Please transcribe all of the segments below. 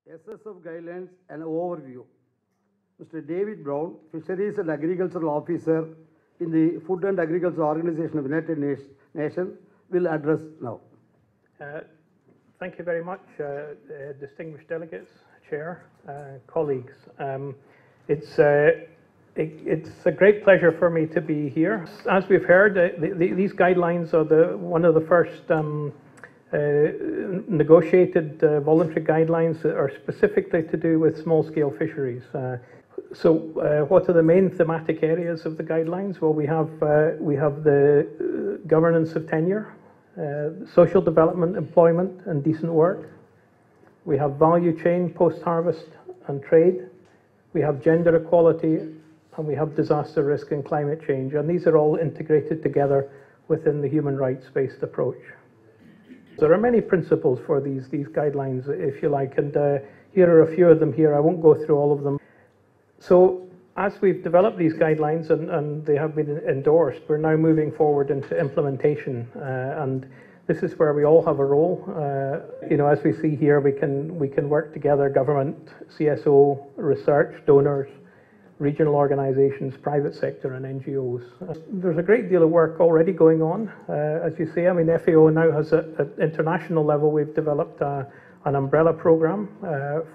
SSF Guidelines and Overview. Mr. David Brown, Fisheries and Agricultural Officer in the Food and Agriculture Organization of the United Nations, will address now. Thank you very much, distinguished delegates, Chair, colleagues. It's a great pleasure for me to be here. As we've heard, these guidelines are one of the first negotiated voluntary guidelines that are specifically to do with small-scale fisheries. So what are the main thematic areas of the guidelines? Well, we have the governance of tenure, social development, employment and decent work. We have value chain, post-harvest and trade. We have gender equality, and we have disaster risk and climate change. And these are all integrated together within the human rights-based approach. There are many principles for these guidelines, if you like, and here are a few of them here. I won't go through all of them. So as we've developed these guidelines and they have been endorsed, we're now moving forward into implementation, and this is where we all have a role. As we see here, we can work together: government, CSO, research, donors, regional organisations, private sector and NGOs. There's a great deal of work already going on. As you see, I mean, FAO now has at international level, we've developed an umbrella programme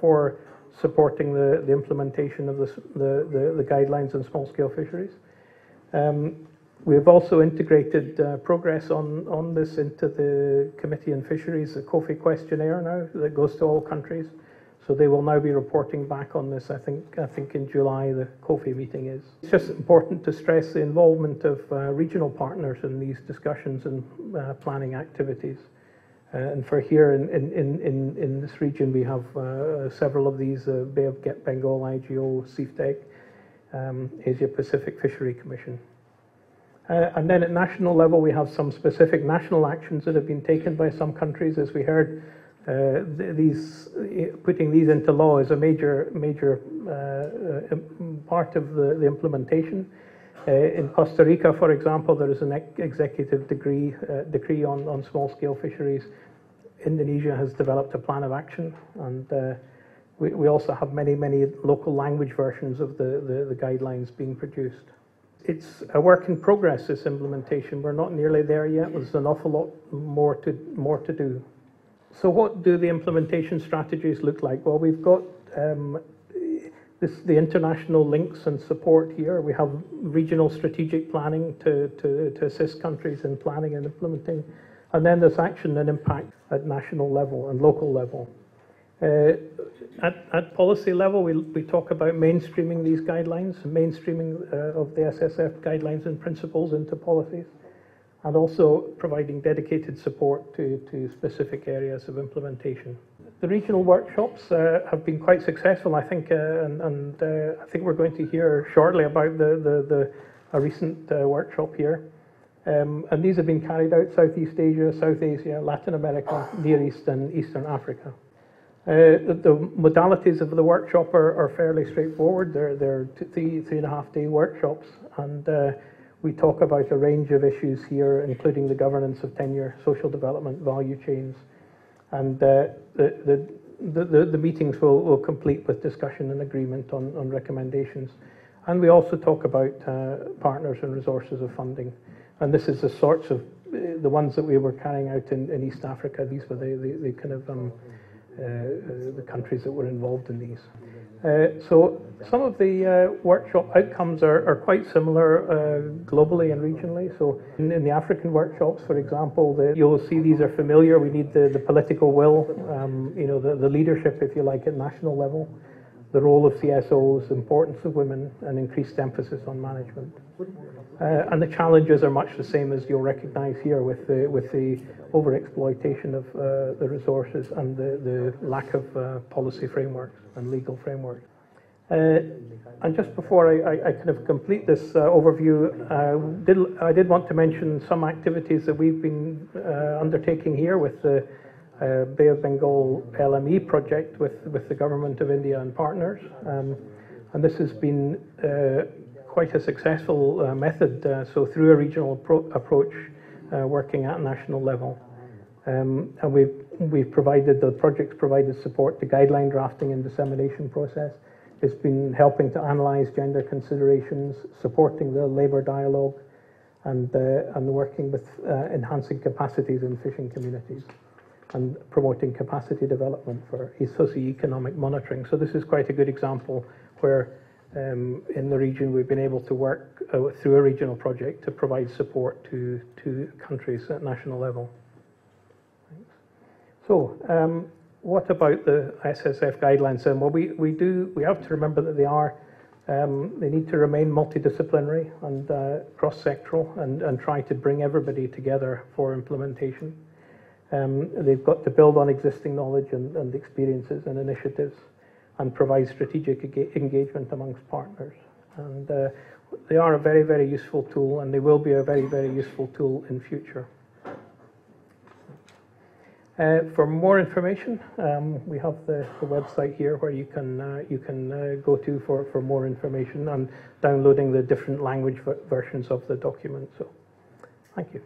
for supporting the implementation of the guidelines on small-scale fisheries. We've also integrated progress on this into the Committee on Fisheries, the COFI questionnaire now that goes to all countries. So they will now be reporting back on this. I think in July the COFI meeting is. It's just important to stress the involvement of regional partners in these discussions and planning activities. And for here in this region, we have several of these: Bay of Bengal, IGO, CFTEC, Asia Pacific Fishery Commission. And then at national level, we have some specific national actions that have been taken by some countries. As we heard, putting these into law is a major part of the implementation. In Costa Rica, for example, there is an executive decree on small-scale fisheries. Indonesia has developed a plan of action, and we also have many local language versions of the guidelines being produced. It's a work in progress, this implementation. We're not nearly there yet. There's an awful lot more to do. So what do the implementation strategies look like? Well, we've got the international links and support here. We have regional strategic planning to assist countries in planning and implementing. And then there's action and impact at national level and local level. At policy level, we talk about mainstreaming these guidelines, mainstreaming of the SSF guidelines and principles into policies, and also providing dedicated support to specific areas of implementation. The regional workshops have been quite successful, I think, and I think we're going to hear shortly about a recent workshop here. And these have been carried out Southeast Asia, South Asia, Latin America, Near East and Eastern Africa. The modalities of the workshop are fairly straightforward. They're 3.5-day workshops, and we talk about a range of issues here, including the governance of tenure, social development, value chains, and the meetings will complete with discussion and agreement on recommendations. And we also talk about partners and resources of funding. And this is the sorts of the ones that we were carrying out in East Africa. These were the kind of the countries that were involved in these. So some of the workshop outcomes are quite similar globally and regionally. So in the African workshops, for example, you'll see these are familiar. We need the political will, the leadership, if you like, at national level, the role of CSOs, importance of women, and increased emphasis on management. And the challenges are much the same as you'll recognise here with the overexploitation of the resources and the lack of policy frameworks and legal frameworks. And just before I kind of complete this overview, I did want to mention some activities that we've been undertaking here with the Bay of Bengal LME project with the Government of India and partners. And this has been quite a successful method, so through a regional approach, working at national level. And we've provided, the project's provided support to guideline drafting and dissemination process. It's been helping to analyse gender considerations, supporting the labour dialogue, and working with enhancing capacities in fishing communities and promoting capacity development for socio-economic monitoring. So this is quite a good example where in the region we've been able to work through a regional project to provide support to countries at national level. So what about the SSF guidelines? Well, we have to remember that they need to remain multidisciplinary and cross-sectoral and try to bring everybody together for implementation. They've got to build on existing knowledge and experiences and initiatives and provide strategic engagement amongst partners. And they are a very, very useful tool, and they will be a very, very useful tool in future. For more information, we have the website here where you can go to for more information and downloading the different language versions of the document. So, thank you.